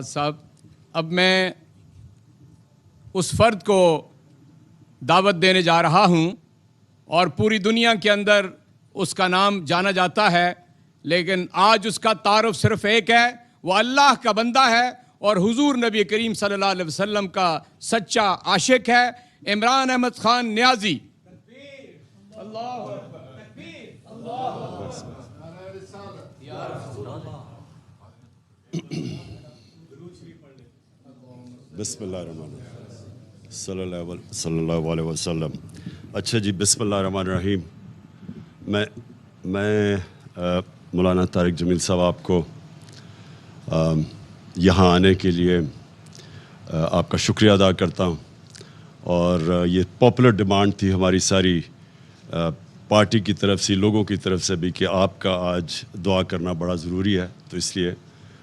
صاحب، اب میں اس فرد کو دعوت دینے جا رہا ہوں اور پوری دنیا کے اندر اس کا نام جانا جاتا ہے، لیکن آج اس کا تعارف صرف ایک ہے، وہ اللہ کا بندہ ہے اور حضور نبی کریم صلی اللہ علیہ وسلم کا سچا عاشق ہے، عمران احمد خان نیازی۔ بسم اللہ الرحمن الرحیم صلی اللہ علیہ وسلم۔ اچھا جی، بسم اللہ الرحمن الرحیم۔ میں مولانا طارق جمیل صاحب آپ کو یہاں آنے کے لیے آپ کا شکریہ ادا کرتا ہوں، اور یہ پاپولر ڈیمانڈ تھی ہماری ساری پارٹی کی طرف سے، لوگوں کی طرف سے بھی، کہ آپ کا آج دعا کرنا بڑا ضروری ہے، تو اس لیے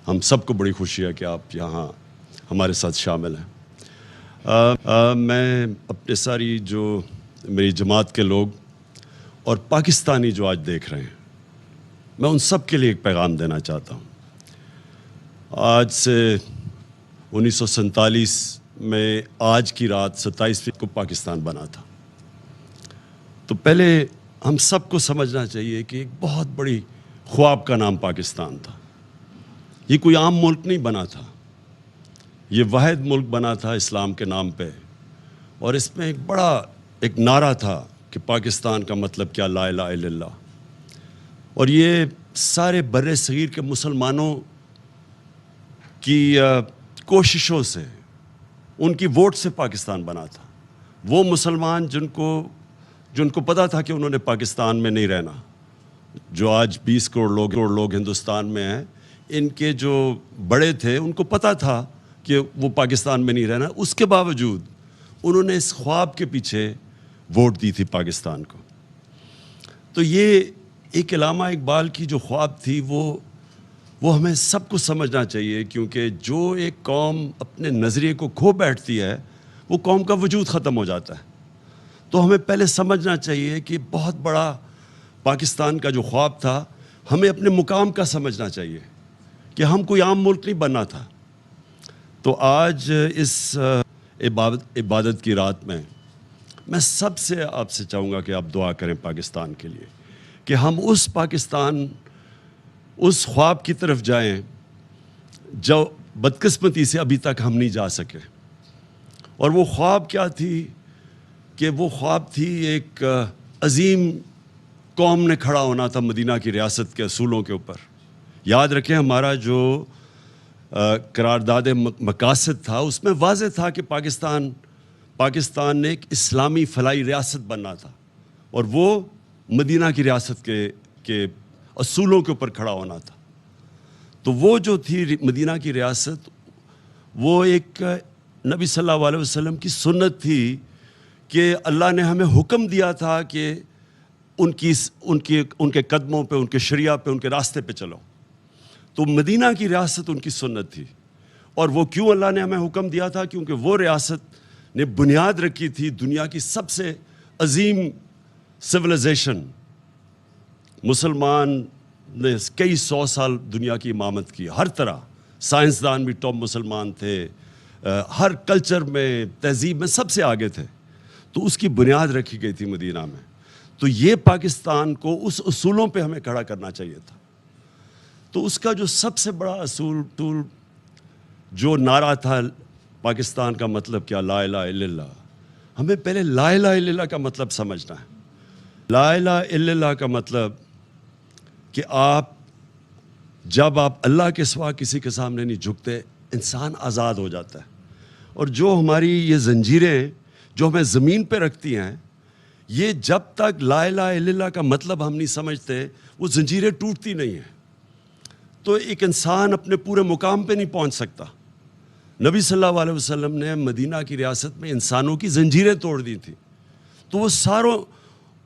ہم سب کو بڑی خوشی ہے کہ آپ یہاں ہمارے ساتھ شامل ہیں۔ میں اپنے ساری جو میری جماعت کے لوگ اور پاکستانی جو آج دیکھ رہے ہیں، میں ان سب کے لیے ایک پیغام دینا چاہتا ہوں۔ آج سے 1947 میں آج کی رات 27 کو پاکستان بنا تھا، تو پہلے ہم سب کو سمجھنا چاہیے کہ ایک بہت بڑی خواب کا نام پاکستان تھا۔ یہ کوئی عام ملک نہیں بنا تھا، یہ واحد ملک بنا تھا اسلام کے نام پہ، اور اس میں ایک نعرہ تھا کہ پاکستان کا مطلب کیا، لا الہ الا اللہ۔ اور یہ سارے بر صغیر کے مسلمانوں کی کوششوں سے، ان کی ووٹ سے پاکستان بنا تھا۔ وہ مسلمان جن کو پتہ تھا کہ انہوں نے پاکستان میں نہیں رہنا، جو آج 20 کروڑ لوگ ہندوستان میں ہیں، ان کے جو بڑے تھے ان کو پتہ تھا کہ وہ پاکستان میں نہیں رہنا، اس کے باوجود انہوں نے اس خواب کے پیچھے ووٹ دی تھی پاکستان کو۔ تو یہ ایک علامہ اقبال کی جو خواب تھی، وہ ہمیں سب کو سمجھنا چاہیے، کیونکہ جو ایک قوم اپنے نظریے کو کھو بیٹھتی ہے، وہ قوم کا وجود ختم ہو جاتا ہے۔ تو ہمیں پہلے سمجھنا چاہیے کہ بہت بڑا پاکستان کا جو خواب تھا، ہمیں اپنے مقام کا سمجھنا چاہیے کہ ہم کوئی عام ملک نہیں بننا تھا۔ تو آج اس عبادت کی رات میں سب سے آپ سے چاہوں گا کہ آپ دعا کریں پاکستان کے لیے، کہ ہم اس خواب کی طرف جائیں جو بدقسمتی سے ابھی تک ہم نہیں جا سکے۔ اور وہ خواب کیا تھی؟ کہ وہ خواب تھی ایک عظیم قوم نے کھڑا ہونا تھا مدینہ کی ریاست کے اصولوں کے اوپر۔ یاد رکھیں، ہمارا جو قرارداد مقاصد تھا، اس میں واضح تھا کہ پاکستان نے ایک اسلامی فلاحی ریاست بننا تھا، اور وہ مدینہ کی ریاست کے اصولوں کے اوپر کھڑا ہونا تھا۔ تو وہ جو تھی مدینہ کی ریاست، وہ ایک نبی صلی اللہ علیہ وسلم کی سنت تھی کہ اللہ نے ہمیں حکم دیا تھا کہ ان کے قدموں پہ، ان کے شریعہ پہ، ان کے راستے پہ چلو۔ تو مدینہ کی ریاست ان کی سنت تھی۔ اور وہ کیوں اللہ نے ہمیں حکم دیا تھا؟ کیونکہ وہ ریاست نے بنیاد رکھی تھی دنیا کی سب سے عظیم سویلائزیشن۔ مسلمان نے کئی 100 سال دنیا کی امامت کی، ہر طرح سائنسدان بھی ٹاپ مسلمان تھے، ہر کلچر میں، تہذیب میں سب سے آگے تھے۔ تو اس کی بنیاد رکھی گئی تھی مدینہ میں۔ تو یہ پاکستان کو اس اصولوں پہ ہمیں کھڑا کرنا چاہیے تھا۔ تو اس کا جو سب سے بڑا اصول جو نعرہ تھا، پاکستان کا مطلب کیا، لا الہ الا اللہ۔ ہمیں پہلے لا الہ الا اللہ کا مطلب سمجھنا ہے۔ لا الہ الا اللہ کا مطلب کہ جب آپ اللہ کے سوا کسی کے سامنے نہیں جھکتے، انسان آزاد ہو جاتا ہے۔ اور جو ہماری یہ زنجیریں جو ہمیں زمین پہ رکھتی ہیں، یہ جب تک لا الہ الا اللہ کا مطلب ہم نہیں سمجھتے، وہ زنجیریں ٹوٹتی نہیں ہیں۔ تو ایک انسان اپنے پورے مقام پہ نہیں پہنچ سکتا۔ نبی صلی اللہ علیہ وسلم نے مدینہ کی ریاست میں انسانوں کی زنجیریں توڑ دی تھیں، تو وہ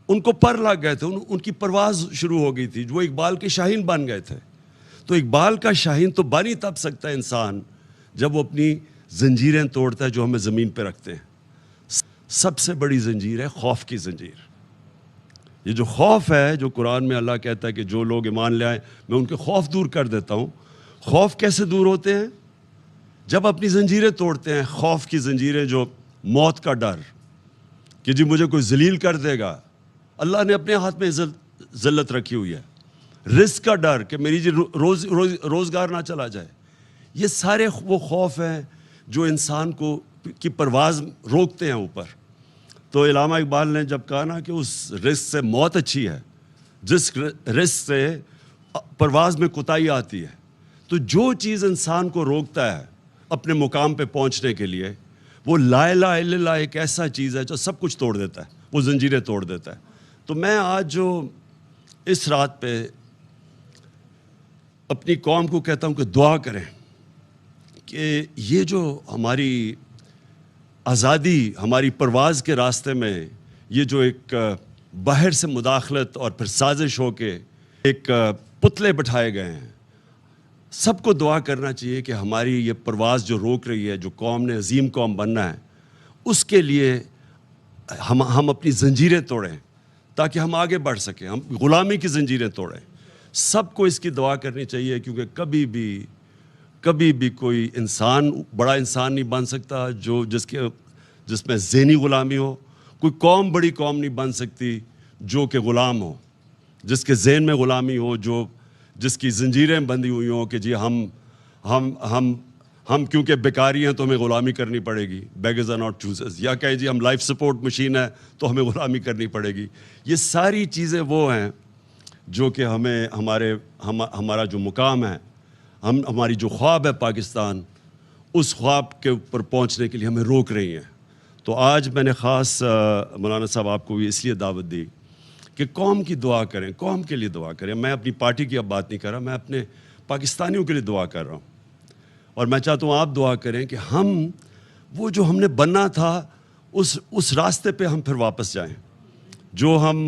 ان کو پر لگ گئے تھے، ان کی پرواز شروع ہو گئی تھی، وہ اقبال کے شاہین بن گئے تھے۔ تو اقبال کا شاہین تو بن ہی تب سکتا ہے انسان جب وہ اپنی زنجیریں توڑتا ہے جو ہمیں زمین پہ رکھتے ہیں۔ سب سے بڑی زنجیر ہے خوف کی زنجیر۔ یہ جو خوف ہے، جو قرآن میں اللہ کہتا ہے کہ جو لوگ ایمان لے آئیں میں ان کے خوف دور کر دیتا ہوں۔ خوف کیسے دور ہوتے ہیں؟ جب اپنی زنجیریں توڑتے ہیں, خوف کی زنجیریں, جو موت کا ڈر کہ جی مجھے کوئی ذلیل کر دے گا, اللہ نے اپنے ہاتھ میں ذلت رکھی ہوئی ہے. رزق کا ڈر کہ میری جی روزگار نہ چلا جائے. یہ سارے وہ خوف ہیں جو انسان کو کی پرواز روکتے ہیں اوپر. تو علامہ اقبال نے جب کہا نا کہ اس رزق سے موت اچھی ہے جس رزق سے پرواز میں کوتاہی آتی ہے, تو جو چیز انسان کو روکتا ہے اپنے مقام پہ پہنچنے کے لیے, وہ لا الہ الا اللہ ایک ایسا چیز ہے جو سب کچھ توڑ دیتا ہے, وہ زنجیریں توڑ دیتا ہے. تو میں آج جو اس رات پہ اپنی قوم کو کہتا ہوں کہ دعا کریں کہ یہ جو ہماری آزادی, ہماری پرواز کے راستے میں یہ جو ایک باہر سے مداخلت اور پھر سازش ہو کے ایک پتلے بٹھائے گئے ہیں, سب کو دعا کرنا چاہیے کہ ہماری یہ پرواز جو روک رہی ہے, جو قوم نے عظیم قوم بننا ہے, اس کے لیے ہم اپنی زنجیریں توڑیں تاکہ ہم آگے بڑھ سکیں, ہم غلامی کی زنجیریں توڑیں. سب کو اس کی دعا کرنی چاہیے, کیونکہ کبھی بھی کوئی انسان بڑا انسان نہیں بن سکتا جس میں ذہنی غلامی ہو. کوئی قوم بڑی قوم نہیں بن سکتی جو کہ غلام ہو, جس کے ذہن میں غلامی ہو, جس کی زنجیریں بندھی ہوئی ہوں کہ جی ہم کیونکہ بیکاری ہیں تو ہمیں غلامی کرنی پڑے گی, بیگرز آر ناٹ چوزرز, یا کہیں جی ہم لائف سپورٹ مشین ہے تو ہمیں غلامی کرنی پڑے گی. یہ ساری چیزیں وہ ہیں جو کہ ہمیں ہمارا جو مقام ہے, ہماری جو خواب ہے پاکستان, اس خواب کے اوپر پہنچنے کے لیے ہمیں روک رہی ہیں. تو آج میں نے خاص مولانا صاحب آپ کو اس لیے دعوت دی کہ قوم کی دعا کریں, قوم کے لیے دعا کریں. میں اپنی پارٹی کی اب بات نہیں کر رہا, میں اپنے پاکستانیوں کے لیے دعا کر رہا ہوں. اور میں چاہتا ہوں آپ دعا کریں کہ وہ جو ہم نے بننا تھا اس راستے پہ ہم پھر واپس جائیں. جو ہم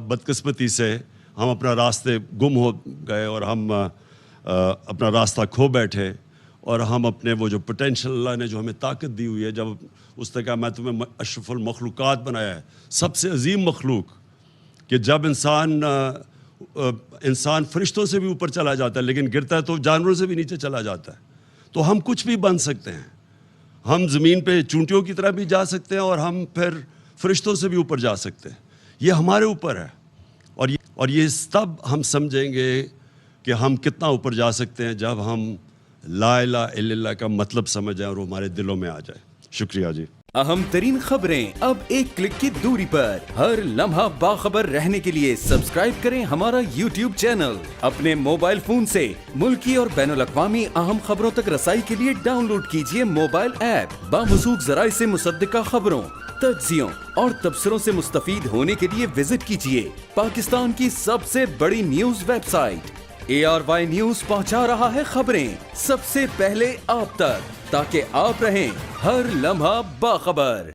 بدقسمتی سے ہم اپنا راستے گم ہو گئے اور ہم اپنا راستہ کھو بیٹھے, اور ہم اپنے وہ جو پوٹینشل اللہ نے جو ہمیں طاقت دی ہوئی ہے, جب اس نے کہا میں تمہیں اشرف المخلوقات بنایا ہے, سب سے عظیم مخلوق, کہ جب انسان فرشتوں سے بھی اوپر چلا جاتا ہے لیکن گرتا ہے تو جانوروں سے بھی نیچے چلا جاتا ہے. تو ہم کچھ بھی بن سکتے ہیں, ہم زمین پہ چونٹیوں کی طرح بھی جا سکتے ہیں اور ہم پھر فرشتوں سے بھی اوپر جا سکتے ہیں. یہ ہمارے اوپر ہے, اور یہ تب ہم سمجھیں گے کہ ہم کتنا اوپر جا سکتے ہیں جب ہم لا الہ الا اللہ کا مطلب سمجھ جائیں اور وہ ہمارے دلوں میں آ جائے. شکریہ جی. اہم ترین خبریں اب ایک کلک کی دوری پر. ہر لمحہ باخبر رہنے کے لیے سبسکرائب کریں ہمارا YouTube چینل. اپنے موبائل فون سے ملکی اور بین الاقوامی اہم خبروں تک رسائی کے لیے ڈاؤن لوڈ کیجیے موبائل ایپ. باموثوق ذرائع سے مصدقہ خبروں, تجزیوں اور تبصروں سے مستفید ہونے کے لیے وزٹ کیجیے پاکستان کی سب سے بڑی news web site. ARY news پہنچا رہا ہے خبریں سب سے پہلے آپ تک, تاکہ آپ رہیں ہر لمحہ باخبر.